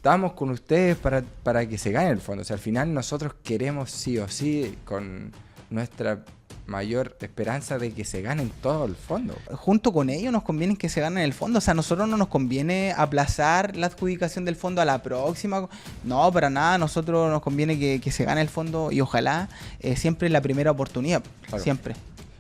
estamos con ustedes para que se gane el fondo. O sea, al final nosotros queremos sí o sí, con nuestra mayor esperanza de que se ganen todo el fondo. Junto con ellos nos conviene que se ganen el fondo. O sea, a nosotros no nos conviene aplazar la adjudicación del fondo a la próxima. No, para nada. A nosotros nos conviene que se gane el fondo y ojalá siempre la primera oportunidad. Claro. Siempre.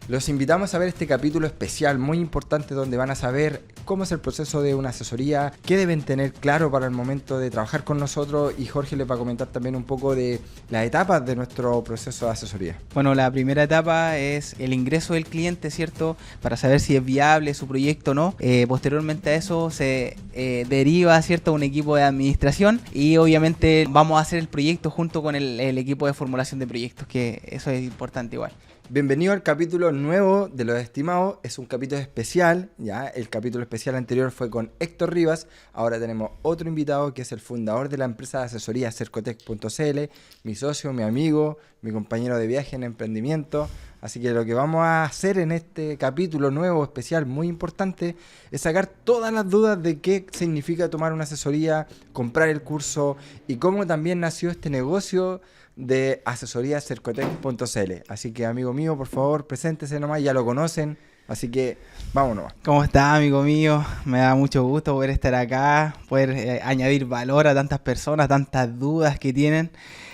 Los invitamos a ver este capítulo especial muy importante donde van a saber cómo es el proceso de una asesoría, qué deben tener claro para el momento de trabajar con nosotros, y Jorge les va a comentar también un poco de las etapas de nuestro proceso de asesoría. Bueno, la primera etapa es el ingreso del cliente, ¿cierto? Para saber si es viable su proyecto o no. Posteriormente a eso se deriva, ¿cierto?, un equipo de administración y obviamente vamos a hacer el proyecto junto con el equipo de formulación de proyectos, que eso es importante igual. Bienvenido al capítulo nuevo de Los Estimados. Es un capítulo especial, ya. El capítulo especial anterior fue con Héctor Rivas. Ahora tenemos otro invitado que es el fundador de la empresa de asesoría Cercotec.cl, mi socio, mi amigo, mi compañero de viaje en emprendimiento. Así que lo que vamos a hacer en este capítulo nuevo, especial, muy importante, es sacar todas las dudas de qué significa tomar una asesoría, comprar el curso y cómo también nació este negocio de asesoría Cercotec.cl. Así que, amigo mío, por favor, preséntese nomás, ya lo conocen, así que vámonos. ¿Cómo está, amigo mío? Me da mucho gusto poder estar acá, poder añadir valor a tantas personas, tantas dudas que tienen.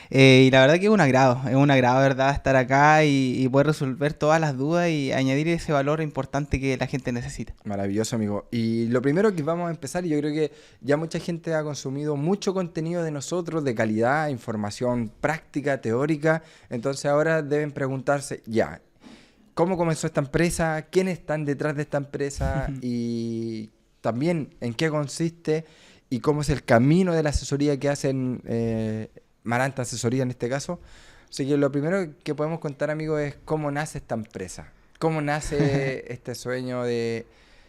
Y la verdad que es un agrado, ¿verdad?, estar acá y poder resolver todas las dudas y añadir ese valor importante que la gente necesita. Maravilloso, amigo. Y lo primero que vamos a empezar, y yo creo que ya mucha gente ha consumido mucho contenido de nosotros, de calidad, información práctica, teórica. Entonces ahora deben preguntarse, ya, ¿cómo comenzó esta empresa? ¿Quiénes están detrás de esta empresa? Y también en qué consiste y cómo es el camino de la asesoría que hacen Maranta Asesoría en este caso. Así que lo primero que podemos contar, amigo, es cómo nace esta empresa. ¿Cómo nace este sueño de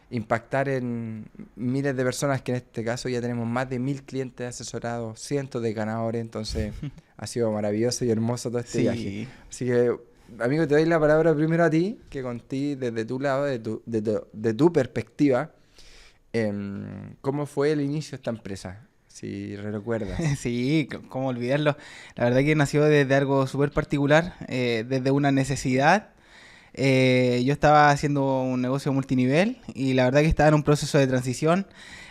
impactar en miles de personas, que en este caso ya tenemos más de 1000 clientes asesorados, cientos de ganadores? Entonces ha sido maravilloso y hermoso todo este viaje. Así que, amigo, te doy la palabra primero a ti, que conté desde tu lado, de tu perspectiva, ¿cómo fue el inicio de esta empresa? Si recuerdas. Sí, cómo olvidarlo. La verdad que nació desde algo súper particular, desde una necesidad. Yo estaba haciendo un negocio multinivel y la verdad que estaba en un proceso de transición.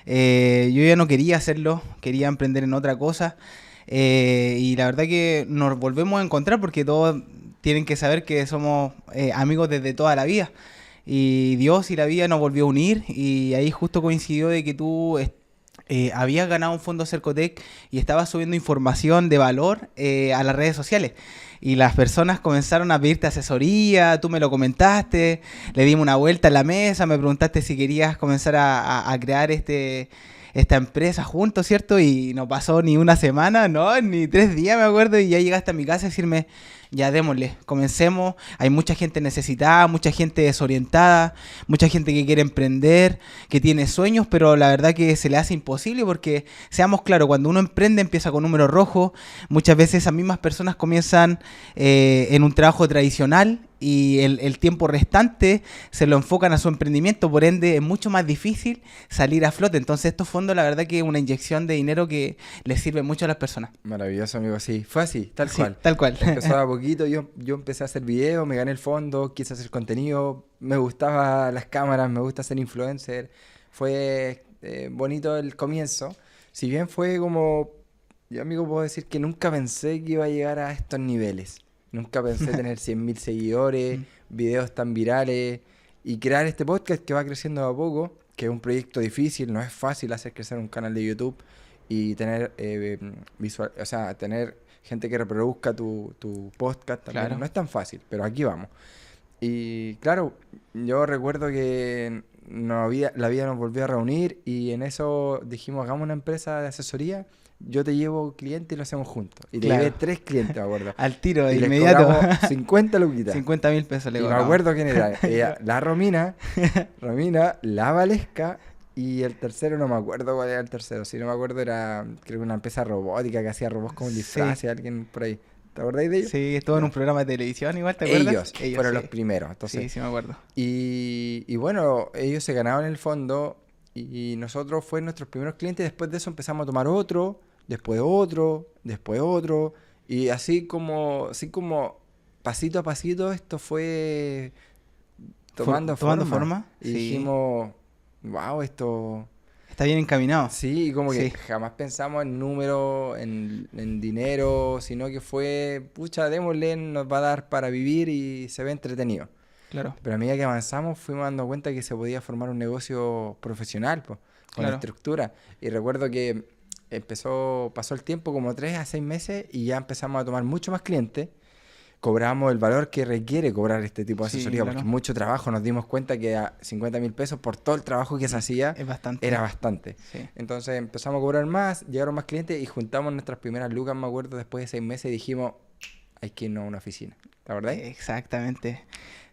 Yo ya no quería hacerlo, quería emprender en otra cosa. Y la verdad que nos volvemos a encontrar porque todos tienen que saber que somos amigos desde toda la vida. Y Dios y la vida nos volvió a unir y ahí justo coincidió de que tú habías ganado un fondo Cercotec y estabas subiendo información de valor a las redes sociales. Y las personas comenzaron a pedirte asesoría, tú me lo comentaste, le dimos una vuelta en la mesa, me preguntaste si querías comenzar a crear esta empresa juntos, ¿cierto? Y no pasó ni una semana, no, ni 3 días, me acuerdo, y ya llegaste a mi casa a decirme, ya démosle, comencemos. Hay mucha gente necesitada, mucha gente desorientada, mucha gente que quiere emprender, que tiene sueños, pero la verdad que se le hace imposible porque, seamos claros, cuando uno emprende empieza con números rojos. Muchas veces esas mismas personas comienzan en un trabajo tradicional y el tiempo restante se lo enfocan a su emprendimiento, por ende es mucho más difícil salir a flote. Entonces estos fondos, la verdad que es una inyección de dinero que les sirve mucho a las personas. Maravilloso, amigo, sí, fue así, tal Sí, cual. tal cual. Empezó a poquito, yo empecé a hacer videos, me gané el fondo, quise hacer contenido, me gustaban las cámaras, me gusta ser influencer. Fue bonito el comienzo. Si bien fue como, yo, amigo, puedo decir que nunca pensé que iba a llegar a estos niveles. Nunca pensé tener 100.000 seguidores, videos tan virales y crear este podcast que va creciendo a poco, que es un proyecto difícil, no es fácil hacer crecer un canal de YouTube y tener tener gente que reproduzca tu podcast también. Claro. No es tan fácil, pero aquí vamos. Y claro, yo recuerdo que la vida nos volvió a reunir y en eso dijimos, hagamos una empresa de asesoría. Yo te llevo clientes y lo hacemos juntos. Y te Claro. llevé 3 clientes, me acuerdo. Al tiro, de Y les inmediato. cobramos 50 luquitas. 50.000 pesos le Y me cobramos. acuerdo quién era. La Romina, la Valesca, y el tercero no me acuerdo cuál era el tercero. Si no me acuerdo era, creo que una empresa robótica que hacía robots con disfraz, Sí. alguien por ahí. ¿Te acordáis de ellos? Sí, estuvo en un programa de televisión igual, ¿te acuerdas? Ellos fueron sí. los primeros. Entonces, Sí, sí me acuerdo. y bueno, ellos se ganaron el fondo y nosotros fue nuestros primeros clientes. Después de eso empezamos a tomar otro. después otro, y así como pasito a pasito esto fue tomando forma. Y sí. dijimos, wow, esto... Está bien encaminado. Sí, y como que Sí. jamás pensamos en números, en dinero, sino que fue, pucha, démosle, nos va a dar para vivir y se ve entretenido. Claro, Pero a medida que avanzamos fuimos dando cuenta que se podía formar un negocio profesional, pues, con claro. estructura. Y recuerdo que pasó el tiempo como 3 a 6 meses y ya empezamos a tomar mucho más clientes. Cobramos el valor que requiere cobrar este tipo de Sí, asesoría, porque claro. mucho trabajo, nos dimos cuenta que a 50.000 pesos por todo el trabajo que se hacía Es bastante. era bastante. Sí. Entonces empezamos a cobrar más, llegaron más clientes y juntamos nuestras primeras lucas, me acuerdo, después de 6 meses y dijimos, hay que irnos a una oficina. ¿Te acordás? Exactamente.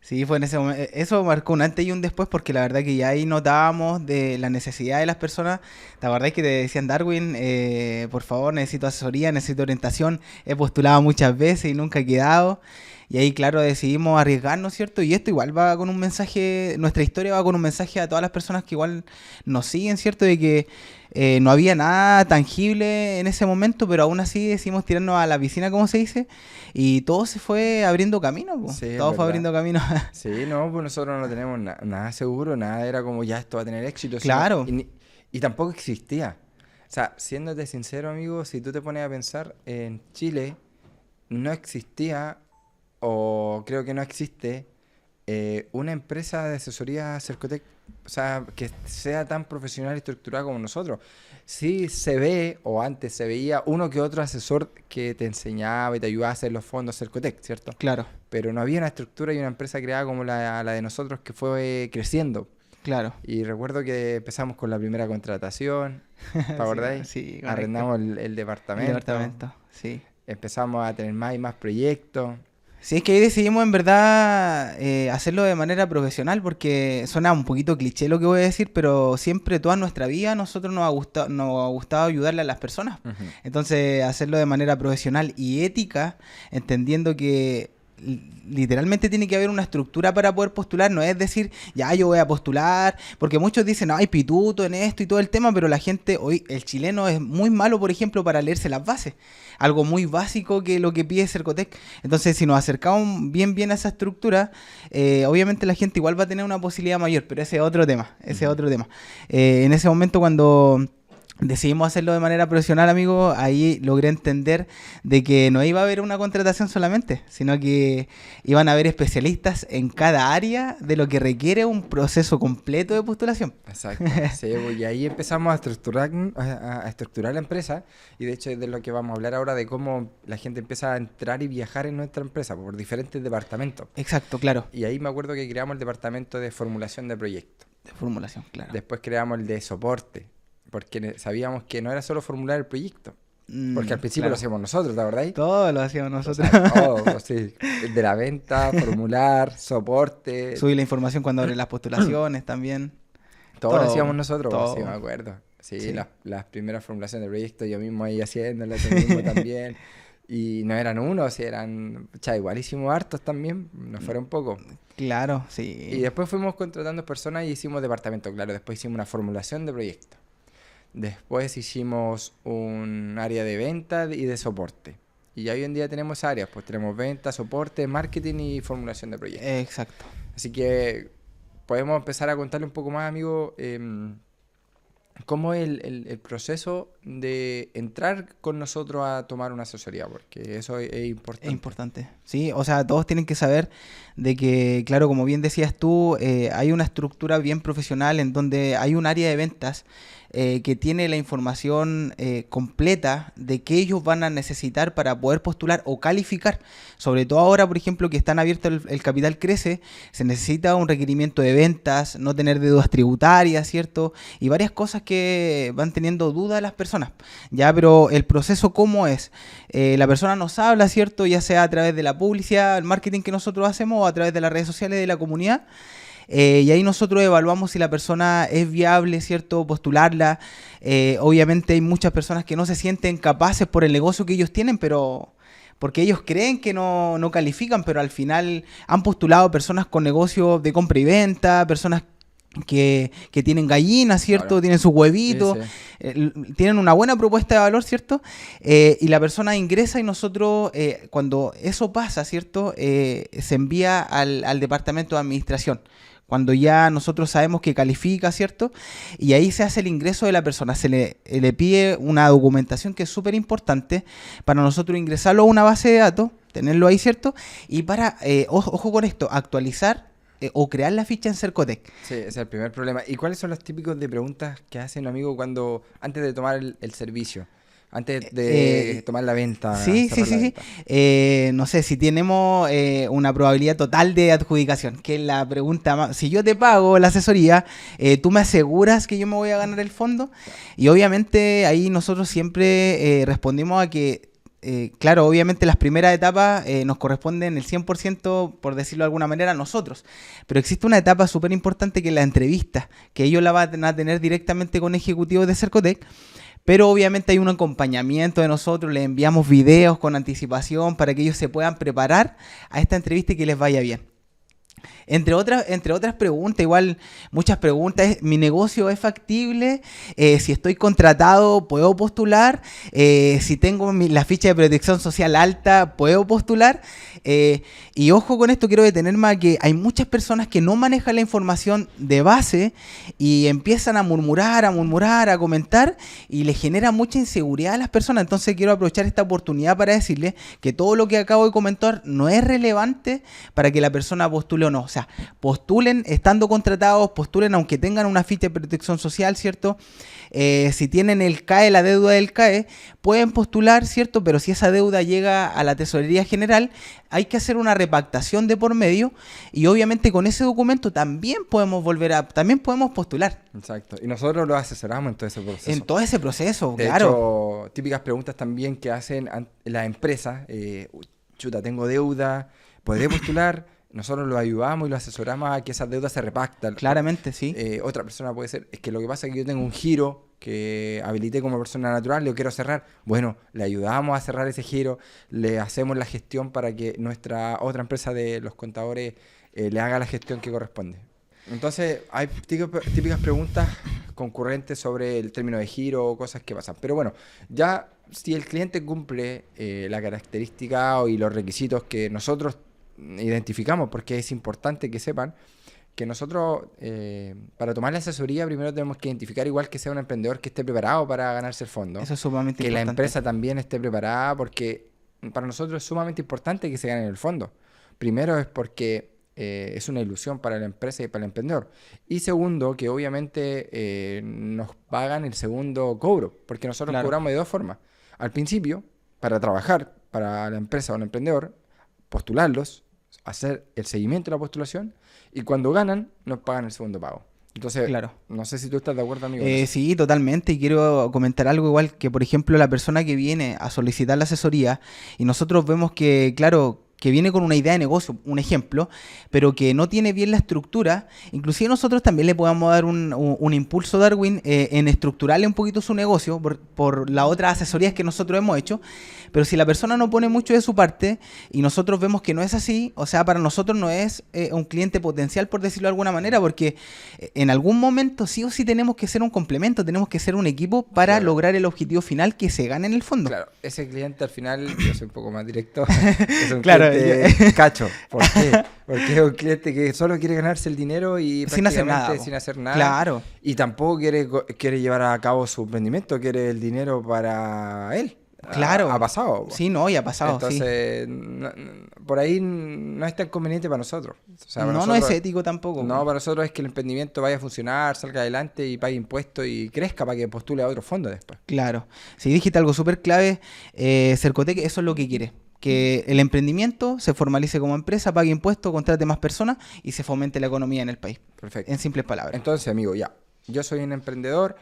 Sí, fue en ese momento. Eso marcó un antes y un después porque la verdad que ya ahí notábamos de la necesidad de las personas. ¿Te acordás que te decían, Darwin, por favor, necesito asesoría, necesito orientación? He postulado muchas veces y nunca he quedado. Y ahí, claro, decidimos arriesgarnos, ¿cierto? Y esto igual va con un mensaje, nuestra historia va con un mensaje a todas las personas que igual nos siguen, ¿cierto? De que no había nada tangible en ese momento, pero aún así decidimos tirarnos a la piscina, como se dice, y todo se fue abriendo camino, po. Sí, es Todo fue verdad. abriendo camino. Sí, no, pues nosotros no tenemos nada seguro, nada era como ya esto va a tener éxito. Claro. Y tampoco existía. O sea, siéndote sincero, amigo, si tú te pones a pensar, en Chile no existía, o creo que no existe, una empresa de asesoría Cercotec, o sea, que sea tan profesional y estructurada como nosotros. Sí se ve, o antes se veía, uno que otro asesor que te enseñaba y te ayudaba a hacer los fondos Cercotec, ¿cierto? Claro, Pero no había una estructura y una empresa creada como la de nosotros que fue creciendo. claro. Y recuerdo que empezamos con la primera contratación, ¿te acordáis? Sí, correcto. Arrendamos el El departamento, departamento, sí. empezamos a tener más y más proyectos. Sí, es que ahí decidimos en verdad hacerlo de manera profesional porque suena un poquito cliché lo que voy a decir, pero siempre toda nuestra vida a nosotros nos ha gustado ayudarle a las personas. Ujú. Entonces, hacerlo de manera profesional y ética, entendiendo que literalmente tiene que haber una estructura para poder postular, no es decir, ya yo voy a postular, porque muchos dicen, hay pituto en esto y todo el tema, pero la gente, hoy el chileno es muy malo, por ejemplo, para leerse las bases, algo muy básico que lo que pide Cercotec. Entonces, si nos acercamos bien a esa estructura, obviamente la gente igual va a tener una posibilidad mayor, pero ese es otro tema, ese es Ujú. otro tema. En ese momento cuando decidimos hacerlo de manera profesional, amigo, ahí logré entender de que no iba a haber una contratación solamente, sino que iban a haber especialistas en cada área de lo que requiere un proceso completo de postulación. Exacto. Sí, pues, y ahí empezamos a estructurar la empresa, y de hecho es de lo que vamos a hablar ahora, de cómo la gente empieza a entrar y viajar en nuestra empresa por diferentes departamentos. Exacto, claro. Y ahí me acuerdo que creamos el departamento de formulación de proyectos. De formulación, claro. Después creamos el de soporte, porque sabíamos que no era solo formular el proyecto, porque al principio lo Claro. hacíamos nosotros, ¿te acordáis? Todo lo hacíamos O nosotros. sea, todo, sí, de la venta, formular, soporte, Subir la información cuando abren las postulaciones también. todo lo todo, hacíamos nosotros, todo. sí, me acuerdo. Sí, Sí. las primeras formulaciones de proyectos yo mismo ahí haciéndolas, tú mismo también. Y no eran unos, eran, igual hicimos hartos también, nos fueron pocos. Claro, Y sí. después fuimos contratando personas y hicimos departamento, claro. Después hicimos una formulación de proyecto. Después hicimos un área de venta y de soporte. Y ya hoy en día tenemos áreas, pues tenemos venta, soporte, marketing y formulación de proyectos. Exacto. Así que podemos empezar a contarle un poco más, amigo, cómo es el proceso de entrar con nosotros a tomar una asesoría, porque eso es importante. Es importante, sí, o sea, todos tienen que saber de que, claro, como bien decías tú, hay una estructura bien profesional en donde hay un área de ventas que tiene la información completa de qué ellos van a necesitar para poder postular o calificar. Sobre todo ahora, por ejemplo, que están abiertos el capital crece, se necesita un requerimiento de ventas, no tener deudas tributarias, ¿cierto? Y varias cosas que van teniendo dudas las personas. Ya, pero el proceso, ¿cómo es? La persona nos habla, ¿cierto? Ya sea a través de la publicidad, el marketing que nosotros hacemos o a través de las redes sociales de la comunidad. Y ahí nosotros evaluamos si la persona es viable, ¿cierto? Postularla. Obviamente hay muchas personas que no se sienten capaces por el negocio que ellos tienen, pero porque ellos creen que no califican, pero al final han postulado personas con negocios de compra y venta, personas que tienen gallinas, ¿cierto? Claro. Tienen sus huevitos, Sí, tienen una buena propuesta de valor, ¿cierto? Y la persona ingresa y nosotros, cuando eso pasa, ¿cierto? Se envía al departamento de administración. Cuando ya nosotros sabemos que califica, ¿cierto? Y ahí se hace el ingreso de la persona. Se le pide una documentación que es súper importante para nosotros ingresarlo a una base de datos, tenerlo ahí, ¿cierto? Y para, ojo con esto, actualizar o crear la ficha en Cercotec. sí, ese es el primer problema. ¿Y cuáles son los típicos de preguntas que hacen, amigo, antes de tomar el servicio? Antes de tomar la venta, Sí, sí, cerrar la sí, sí. venta. No sé, si tenemos una probabilidad total de adjudicación, que es la pregunta más. Si yo te pago la asesoría, ¿tú me aseguras que yo me voy a ganar el fondo? Y obviamente ahí nosotros siempre respondimos a que claro, obviamente las primeras etapas nos corresponden el 100%, por decirlo de alguna manera, a nosotros. Pero existe una etapa súper importante que es la entrevista, que ellos la van a tener directamente con ejecutivos de Cercotec. Pero obviamente hay un acompañamiento de nosotros, les enviamos videos con anticipación para que ellos se puedan preparar a esta entrevista y que les vaya bien. Entre otras preguntas, igual muchas preguntas, ¿mi negocio es factible? Si estoy contratado, ¿puedo postular? Si tengo la ficha de protección social alta, ¿puedo postular? Y ojo con esto, quiero detenerme a que hay muchas personas que no manejan la información de base y empiezan a murmurar, a comentar y les genera mucha inseguridad a las personas. Entonces quiero aprovechar esta oportunidad para decirles que todo lo que acabo de comentar no es relevante para que la persona postule o no. O sea, postulen estando contratados, postulen aunque tengan una ficha de protección social, ¿cierto? Si tienen el CAE, la deuda del CAE, pueden postular, ¿cierto? Pero si esa deuda llega a la Tesorería General, hay que hacer una repactación de por medio y obviamente con ese documento también podemos también podemos postular. Exacto. Y nosotros los asesoramos en todo ese proceso. En todo ese proceso, De claro. hecho, típicas preguntas también que hacen las empresas. Chuta, tengo deuda, ¿podré postular? Nosotros lo ayudamos y lo asesoramos a que esas deudas se repactan. Claramente, sí. Otra persona puede ser, es que lo que pasa es que yo tengo un giro que habilité como persona natural, lo quiero cerrar. Bueno, le ayudamos a cerrar ese giro, le hacemos la gestión para que nuestra otra empresa de los contadores le haga la gestión que corresponde. Entonces, hay típicas preguntas concurrentes sobre el término de giro o cosas que pasan. Pero bueno, ya si el cliente cumple la característica y los requisitos que nosotros identificamos, porque es importante que sepan que nosotros, para tomar la asesoría, primero tenemos que identificar igual que sea un emprendedor que esté preparado para ganarse el fondo. Eso es sumamente que importante. la empresa también esté preparada, porque para nosotros es sumamente importante que se ganen el fondo. Primero es porque es una ilusión para la empresa y para el emprendedor. Y segundo, que obviamente nos pagan el segundo cobro, porque nosotros cobramos de dos formas. Al principio, para trabajar para la empresa o el emprendedor, postularlos, hacer el seguimiento de la postulación, y cuando ganan, nos pagan el segundo pago. Entonces, no sé si tú estás de acuerdo, amigo. Sí, totalmente. Y quiero comentar algo igual, que por ejemplo la persona que viene a solicitar la asesoría y nosotros vemos que, claro, que viene con una idea de negocio, un ejemplo, pero que no tiene bien la estructura, inclusive nosotros también le podemos dar un impulso, Darwin, en estructurarle un poquito su negocio por las otras asesorías que nosotros hemos hecho. Pero si la persona no pone mucho de su parte y nosotros vemos que no es así, o sea, para nosotros no es un cliente potencial, por decirlo de alguna manera, porque en algún momento sí o sí tenemos que ser un complemento, tenemos que ser un equipo para lograr el objetivo final, que se gane en el fondo. Claro, ese cliente al final, yo soy un poco más directo, es un claro, cliente cacho. ¿Por qué? Porque es un cliente que solo quiere ganarse el dinero y sin hacer nada. Sin hacer nada. Claro. Y tampoco quiere llevar a cabo su emprendimiento, quiere el dinero para él. Claro. Ha pasado. Sí, no, y ha pasado. Entonces, por ahí no es tan conveniente para nosotros. O sea, para no es ético tampoco. No, para nosotros es que el emprendimiento vaya a funcionar, salga adelante y pague impuestos y crezca para que postule a otros fondos después. Claro. Si dijiste algo súper clave, Cercotec, eso es lo que quiere. Que el emprendimiento se formalice como empresa, pague impuestos, contrate más personas y se fomente la economía en el país. Perfecto. En simples palabras. Entonces, amigo, ya. Yo soy un emprendedor.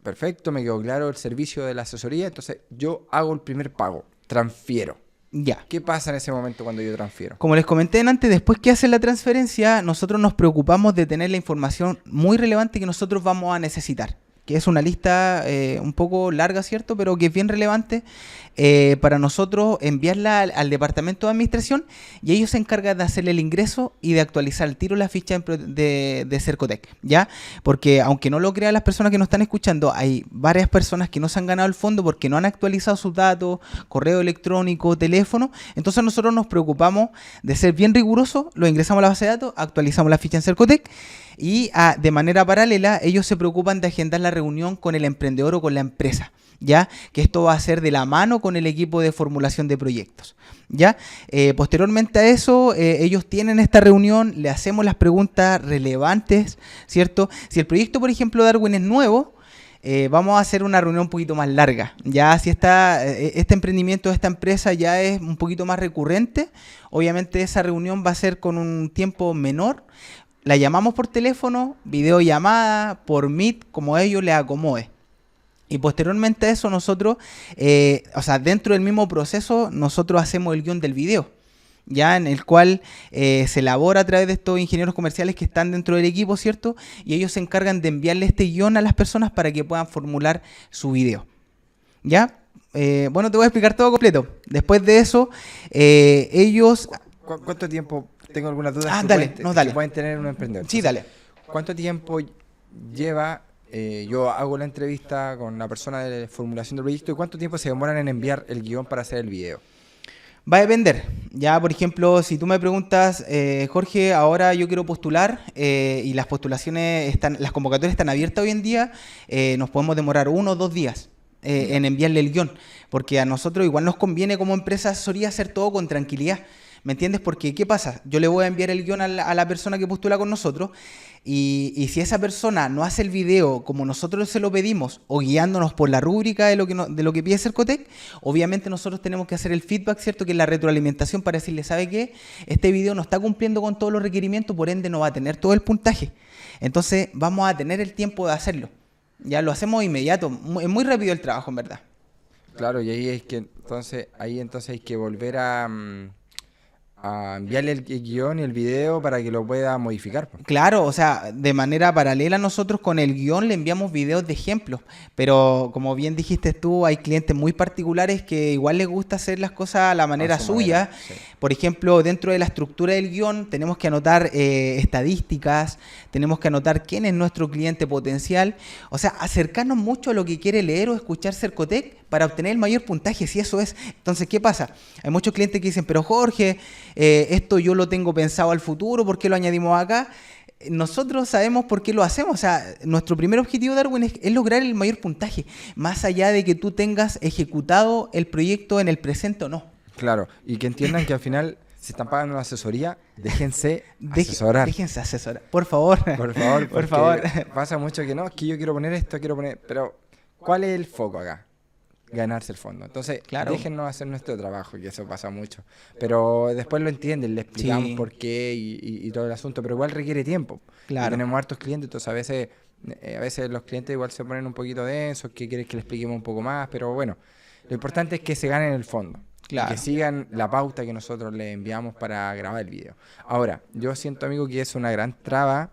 Perfecto, me quedó claro el servicio de la asesoría. Entonces, yo hago el primer pago. Transfiero. Ya. ¿Qué pasa en ese momento cuando yo transfiero? Como les comenté antes, después que hacen la transferencia, nosotros nos preocupamos de tener la información muy relevante que nosotros vamos a necesitar. que es una lista un poco larga, ¿cierto? Pero que es bien relevante para nosotros enviarla al departamento de administración y ellos se encargan de hacerle el ingreso y de actualizar al tiro la ficha de Cercotec, ¿ya? Porque aunque no lo crean las personas que nos están escuchando, hay varias personas que no se han ganado el fondo porque no han actualizado sus datos, correo electrónico, teléfono. Entonces nosotros nos preocupamos de ser bien rigurosos, lo ingresamos a la base de datos, actualizamos la ficha en Cercotec y de manera paralela ellos se preocupan de agendar la reunión con el emprendedor o con la empresa, ¿ya? Que esto va a ser de la mano con el equipo de formulación de proyectos, ¿ya? Posteriormente a eso, ellos tienen esta reunión, le hacemos las preguntas relevantes, ¿cierto? Si el proyecto, por ejemplo, Darwin es nuevo, vamos a hacer una reunión un poquito más larga. Ya si este emprendimiento, esta empresa ya es un poquito más recurrente, obviamente esa reunión va a ser con un tiempo menor. La llamamos por teléfono, videollamada, por Meet, como a ellos les acomode. Y posteriormente a eso nosotros, dentro del mismo proceso, nosotros hacemos el guión del video, ya en el cual se elabora a través de estos ingenieros comerciales que están dentro del equipo, ¿cierto? Y ellos se encargan de enviarle este guión a las personas para que puedan formular su video, ¿ya? Bueno, te voy a explicar todo completo. Después de eso, ellos... ¿Cuánto tiempo? Tengo algunas dudas dale. que pueden tener un emprendedor. Sí, dale. ¿Cuánto tiempo lleva? Yo hago la entrevista con la persona de formulación del proyecto y ¿cuánto tiempo se demoran en enviar el guión para hacer el video? Va a depender. Ya, por ejemplo, si tú me preguntas, Jorge, ahora yo quiero postular y las las convocatorias están abiertas hoy en día, nos podemos demorar 1 o 2 días en enviarle el guión, porque a nosotros igual nos conviene como empresa asesoría hacer todo con tranquilidad. ¿Me entiendes? Porque, ¿qué pasa? Yo le voy a enviar el guión a la persona que postula con nosotros y si esa persona no hace el video como nosotros se lo pedimos o guiándonos por la rúbrica de lo que pide Cercotec, obviamente nosotros tenemos que hacer el feedback, ¿cierto? Que es la retroalimentación para decirle, ¿sabe qué? Este video no está cumpliendo con todos los requerimientos, por ende no va a tener todo el puntaje. Entonces vamos a tener el tiempo de hacerlo. Ya lo hacemos inmediato. Es muy rápido el trabajo, en verdad. Claro, y ahí es que entonces hay que volver a enviarle el guión y el video para que lo pueda modificar. Claro, o sea, de manera paralela nosotros con el guión le enviamos videos de ejemplos, pero como bien dijiste tú, hay clientes muy particulares que igual les gusta hacer las cosas a la manera suya. Sí. Por ejemplo, dentro de la estructura del guión tenemos que anotar estadísticas, tenemos que anotar quién es nuestro cliente potencial, o sea, acercarnos mucho a lo que quiere leer o escuchar Cercotec para obtener el mayor puntaje, si eso es. Entonces, ¿qué pasa? Hay muchos clientes que dicen, pero Jorge, esto yo lo tengo pensado al futuro, ¿por qué lo añadimos acá? Nosotros sabemos por qué lo hacemos. O sea, nuestro primer objetivo, Darwin, es lograr el mayor puntaje, más allá de que tú tengas ejecutado el proyecto en el presente o no. Claro, y que entiendan que al final, si están pagando una asesoría, déjense asesorar. Déjense asesorar, por favor. Por favor, por favor. Pasa mucho que no, es que yo quiero poner esto, pero ¿cuál es el foco acá? Ganarse el fondo. Entonces, claro, déjennos hacer nuestro trabajo, y eso pasa mucho. Pero después lo entienden, le explicamos por qué y todo el asunto, pero igual requiere tiempo. Claro. Y tenemos hartos clientes, entonces a veces los clientes igual se ponen un poquito densos, que quieren que les expliquemos un poco más, pero bueno, lo importante es que se ganen el fondo. Claro. Y que sigan la pauta que nosotros les enviamos para grabar el video. Ahora, yo siento, amigo, que es una gran traba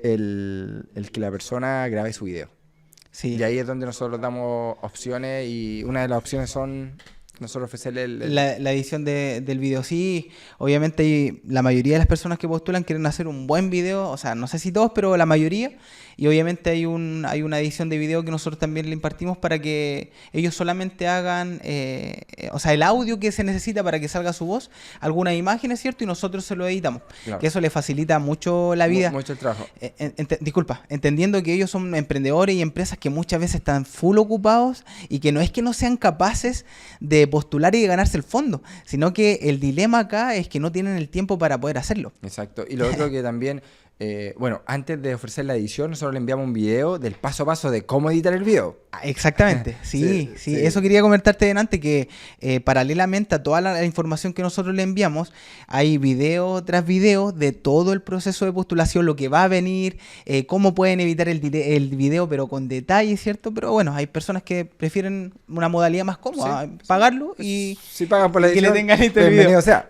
el que la persona grabe su video. Sí. Y ahí es donde nosotros damos opciones y una de las opciones son nosotros ofrecerle la edición del video. Sí, obviamente la mayoría de las personas que postulan quieren hacer un buen video, o sea, no sé si todos, pero la mayoría. Y obviamente hay una edición de video que nosotros también le impartimos para que ellos solamente hagan, el audio que se necesita para que salga su voz, algunas imágenes, ¿cierto? Y nosotros se lo editamos. Claro. Que eso le facilita mucho la vida. Mucho el trabajo. Disculpa, entendiendo que ellos son emprendedores y empresas que muchas veces están full ocupados y que no es que no sean capaces de postular y de ganarse el fondo, sino que el dilema acá es que no tienen el tiempo para poder hacerlo. Exacto. Y lo otro que también... antes de ofrecer la edición, nosotros le enviamos un video del paso a paso de cómo editar el video. Exactamente, sí. Eso quería comentarte delante, que paralelamente a toda la información que nosotros le enviamos, hay video tras video de todo el proceso de postulación, lo que va a venir, cómo pueden evitar el video, pero con detalle, ¿cierto? Pero bueno, hay personas que prefieren una modalidad más cómoda, pagarlo y si pagan por la edición, que le tengan este bienvenido video. Sea.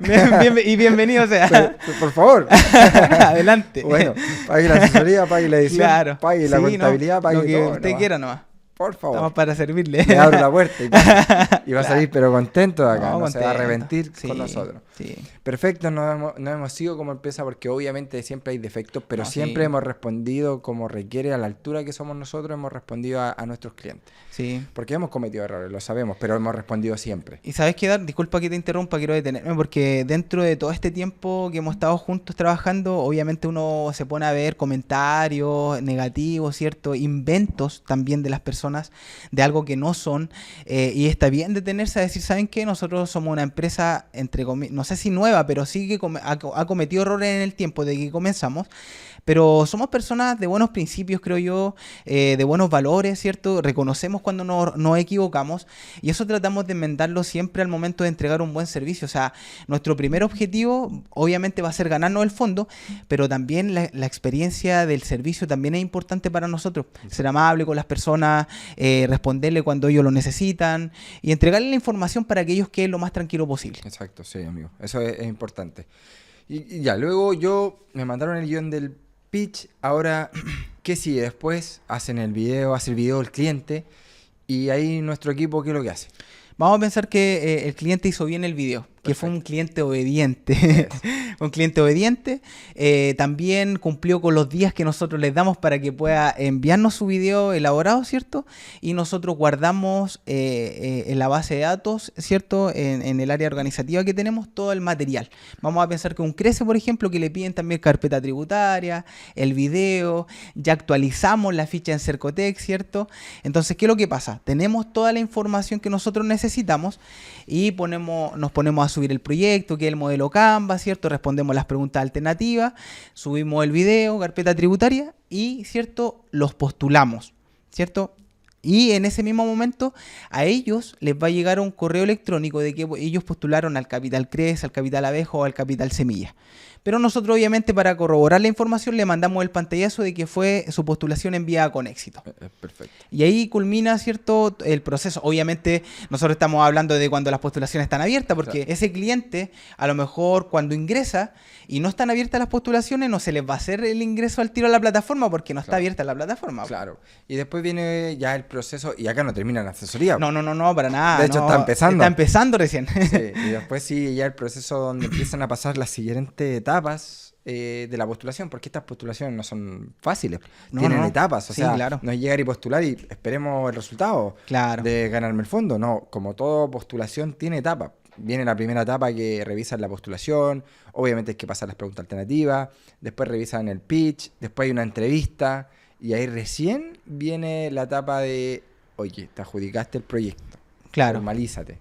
Y bienvenido sea. Pero, por favor. Adelante. Bueno, pague la asesoría, pague la edición, Claro. pague la Sí, contabilidad, no, pague lo que todo. usted nomás. quiera nomás. Por favor. Estamos para servirle. Le abro la puerta y pasa. Y va a Claro. salir pero contento de acá, No, no se va a contento. arrepentir Sí, con nosotros. sí. Perfecto, no hemos sido como empresa porque obviamente siempre hay defectos, pero No, siempre sí. hemos respondido como requiere, a la altura que somos nosotros, hemos respondido a nuestros clientes. Sí. Porque hemos cometido errores, lo sabemos, pero hemos respondido siempre. Y sabes qué, Dar, disculpa que te interrumpa, quiero detenerme porque dentro de todo este tiempo que hemos estado juntos trabajando, obviamente uno se pone a ver comentarios negativos, ¿cierto? Inventos también de las personas de algo que no son. Y está bien detenerse a decir, ¿saben qué? Nosotros somos una empresa, no sé si nueva, pero sí que ha cometido errores en el tiempo de que comenzamos. Pero somos personas de buenos principios, creo yo, de buenos valores, ¿cierto? Reconocemos cuando nos equivocamos y eso tratamos de enmendarlo siempre al momento de entregar un buen servicio. O sea, nuestro primer objetivo obviamente va a ser ganarnos el fondo, pero también la experiencia del servicio también es importante para nosotros. Ser amable con las personas, responderle cuando ellos lo necesitan y entregarle la información para que ellos queden lo más tranquilo posible. Exacto, sí, amigo. Eso es importante. Y ya, luego me mandaron el guión del pitch. Ahora, ¿qué sigue? Después hace el video el cliente. Y ahí nuestro equipo, ¿qué es lo que hace? Vamos a pensar que el cliente hizo bien el video, que fue un cliente obediente. Un cliente obediente. También cumplió con los días que nosotros les damos para que pueda enviarnos su video elaborado, ¿cierto? Y nosotros guardamos en la base de datos, ¿cierto? En el área organizativa que tenemos todo el material. Vamos a pensar que un Crece, por ejemplo, que le piden también carpeta tributaria, el video, ya actualizamos la ficha en Cercotec, ¿cierto? Entonces, ¿qué es lo que pasa? Tenemos toda la información que nosotros necesitamos y nos ponemos a subir el proyecto, que es el modelo Canva, ¿cierto? Respondemos las preguntas alternativas, subimos el video, carpeta tributaria y, ¿cierto? Los postulamos, ¿cierto? Y en ese mismo momento a ellos les va a llegar un correo electrónico de que ellos postularon al Capital Crece, al Capital Abejo o al Capital Semilla. Pero nosotros obviamente para corroborar la información le mandamos el pantallazo de que fue su postulación enviada con éxito. Perfecto. Y ahí culmina, ¿cierto?, el proceso. Obviamente nosotros estamos hablando de cuando las postulaciones están abiertas, porque claro, ese cliente a lo mejor cuando ingresa y no están abiertas las postulaciones no se les va a hacer el ingreso al tiro a la plataforma porque no está abierta la plataforma. Claro. Y después viene ya el proceso y acá no termina la asesoría. No, para nada. De hecho está empezando. Está empezando recién. Sí, y después sigue ya el proceso donde empiezan a pasar las siguientes etapas de la postulación, porque estas postulaciones no son fáciles, tienen etapas, o sea, claro, no es llegar y postular y esperemos el resultado de ganarme el fondo, no, como toda postulación tiene etapas. Viene la primera etapa que revisan la postulación, obviamente hay que pasar las preguntas alternativas, después revisan el pitch, después hay una entrevista y ahí recién viene la etapa de, oye, te adjudicaste el proyecto, formalízate.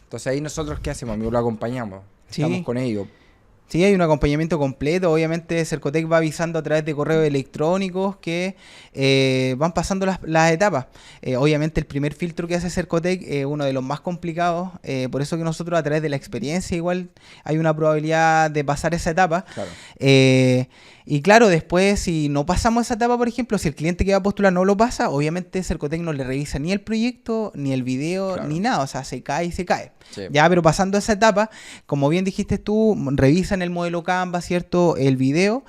Entonces ahí nosotros, ¿qué hacemos? Amigo, lo acompañamos, estamos con ellos. Sí, hay un acompañamiento completo. Obviamente Cercotec va avisando a través de correos electrónicos que van pasando las etapas. Obviamente el primer filtro que hace Cercotec es uno de los más complicados. Por eso que nosotros a través de la experiencia igual hay una probabilidad de pasar esa etapa. Claro. Y claro, después si no pasamos esa etapa, por ejemplo, si el cliente que va a postular no lo pasa, obviamente Cercotec no le revisa ni el proyecto, ni el video, ni nada. O sea, se cae y se cae. Sí. Ya, pero pasando esa etapa, como bien dijiste tú, revisan el modelo Canva, ¿cierto? El video.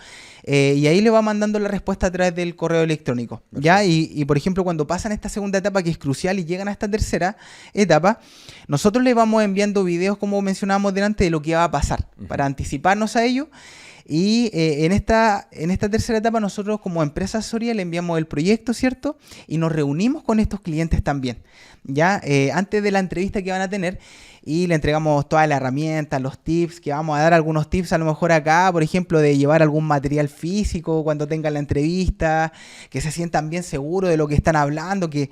Y ahí le va mandando la respuesta a través del correo electrónico. Perfecto. ¿Ya? Y por ejemplo, cuando pasan esta segunda etapa que es crucial y llegan a esta tercera etapa, nosotros le vamos enviando videos, como mencionábamos delante, de lo que va a pasar, para anticiparnos a ello. Y en esta tercera etapa nosotros como empresa asesoría le enviamos el proyecto, ¿cierto? Y nos reunimos con estos clientes también, ¿ya? Antes de la entrevista que van a tener y le entregamos todas las herramientas, los tips, que vamos a dar algunos tips a lo mejor acá, por ejemplo, de llevar algún material físico cuando tengan la entrevista, que se sientan bien seguros de lo que están hablando, que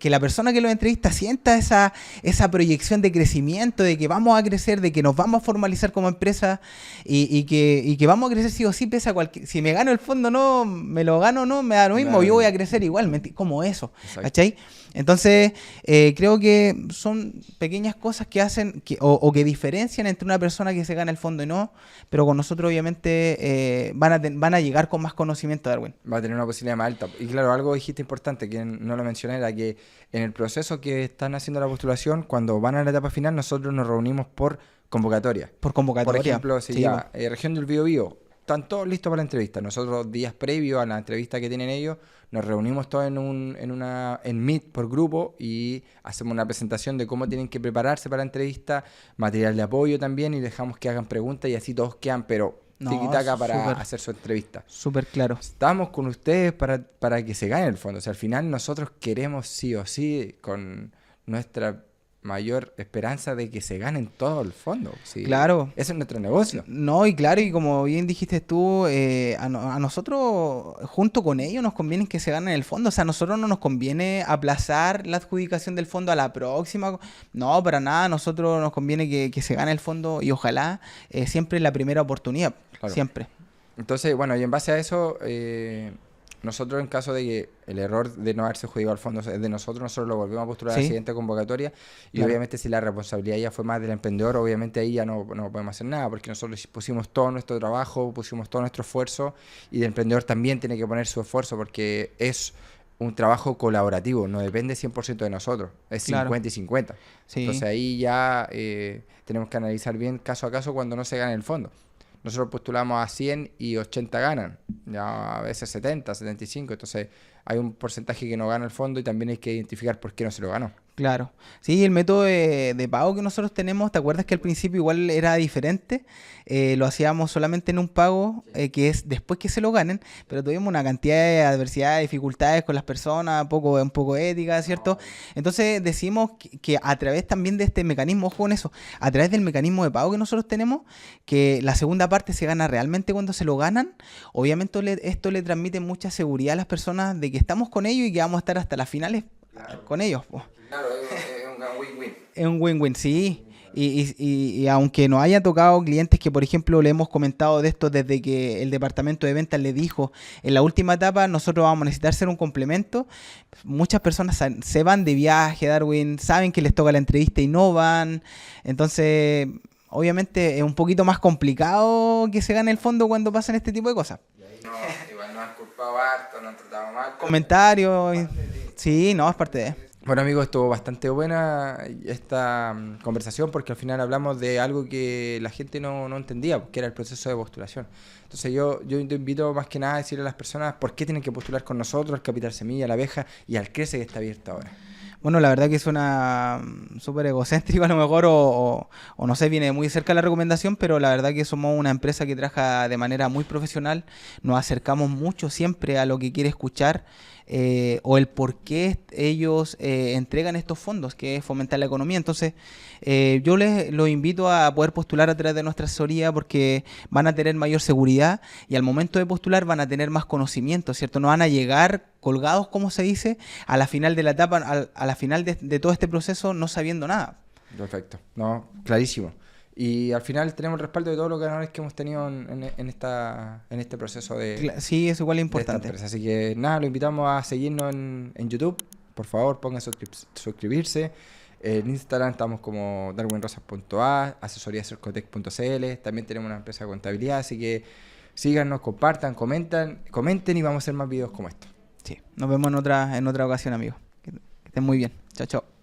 la persona que los entrevista sienta esa proyección de crecimiento, de que vamos a crecer, de que nos vamos a formalizar como empresa y que vamos a crecer sí o sí, pese a si me gano el fondo no, me lo gano no, me da lo mismo, yo voy a crecer igual, como eso, ¿cachai? Entonces, creo que son pequeñas cosas que hacen o que diferencian entre una persona que se gana el fondo y no, pero con nosotros obviamente van a llegar con más conocimiento, Darwin. Va a tener una posibilidad más alta. Y claro, algo dijiste importante que no lo mencioné, era que en el proceso que están haciendo la postulación, cuando van a la etapa final, nosotros nos reunimos por convocatoria. Por convocatoria. Por ejemplo, si región del Biobío, están todos listos para la entrevista. Nosotros días previos a la entrevista que tienen ellos, nos reunimos todos en Meet por grupo y hacemos una presentación de cómo tienen que prepararse para la entrevista, material de apoyo también, y dejamos que hagan preguntas y así todos quedan, pero tiki-taka para hacer su entrevista. Súper claro. Estamos con ustedes para que se gane el fondo. O sea, al final nosotros queremos sí o sí, con nuestra mayor esperanza de que se ganen todo el fondo. Sí, claro. Ese es nuestro negocio. No, y claro, y como bien dijiste tú, a nosotros, junto con ellos, nos conviene que se ganen el fondo. O sea, a nosotros no nos conviene aplazar la adjudicación del fondo a la próxima. No, para nada. A nosotros nos conviene que se gane el fondo y ojalá siempre la primera oportunidad. Claro. Siempre. Entonces, bueno, y en base a eso, nosotros en caso de que el error de no haberse jugado al fondo es de nosotros lo volvemos a postular a la siguiente convocatoria y obviamente si la responsabilidad ya fue más del emprendedor, obviamente ahí ya no podemos hacer nada porque nosotros pusimos todo nuestro trabajo, pusimos todo nuestro esfuerzo y el emprendedor también tiene que poner su esfuerzo porque es un trabajo colaborativo, no depende 100% de nosotros, es 50 y 50. Sí. Entonces ahí ya tenemos que analizar bien caso a caso cuando no se gane el fondo. Nosotros postulamos a 100 y 80 ganan, ya a veces 70, 75, entonces hay un porcentaje que no gana el fondo y también hay que identificar por qué no se lo ganó. Claro. Sí, el método de pago que nosotros tenemos, ¿te acuerdas que al principio igual era diferente? Lo hacíamos solamente en un pago que es después que se lo ganen, pero tuvimos una cantidad de adversidades, dificultades con las personas, un poco ética, ¿cierto? Entonces decimos que a través también de este mecanismo, ojo con eso, a través del mecanismo de pago que nosotros tenemos, que la segunda parte se gana realmente cuando se lo ganan, obviamente esto le transmite mucha seguridad a las personas de que estamos con ellos y que vamos a estar hasta las finales con ellos, pues. Claro, es un win-win. Es un win-win, sí. Y aunque nos haya tocado clientes que, por ejemplo, le hemos comentado de esto desde que el departamento de ventas le dijo en la última etapa, nosotros vamos a necesitar ser un complemento, muchas personas se van de viaje, Darwin, saben que les toca la entrevista y no van. Entonces, obviamente, es un poquito más complicado que se gane el fondo cuando pasan este tipo de cosas. Y ahí igual nos han culpado harto, nos han tratado mal. Comentarios. Sí, no, es parte de... Bueno amigos, estuvo bastante buena esta conversación porque al final hablamos de algo que la gente no entendía, que era el proceso de postulación. Entonces yo te invito más que nada a decirle a las personas por qué tienen que postular con nosotros, al Capital Semilla, a la Abeja y al Crece que está abierto ahora. Bueno, la verdad que suena súper egocéntrico a lo mejor o no sé, viene muy cerca la recomendación, pero la verdad que somos una empresa que trabaja de manera muy profesional, nos acercamos mucho siempre a lo que quiere escuchar o el por qué ellos entregan estos fondos, que es fomentar la economía. Entonces, yo los invito a poder postular a través de nuestra asesoría porque van a tener mayor seguridad y al momento de postular van a tener más conocimiento, ¿cierto? No van a llegar colgados, como se dice, a la final de la etapa, a la final de todo este proceso no sabiendo nada. Perfecto, no, clarísimo. Y al final tenemos el respaldo de todos los ganadores que hemos tenido en este proceso de... Sí, es igual importante. Así que nada, lo invitamos a seguirnos en YouTube. Por favor, pongan suscribirse. En Instagram estamos como darwinrosas.a, asesoriacercotec.cl. También tenemos una empresa de contabilidad, así que síganos, compartan, comenten y vamos a hacer más videos como estos. Sí, nos vemos en otra ocasión, amigos. Que estén muy bien. Chao, chao.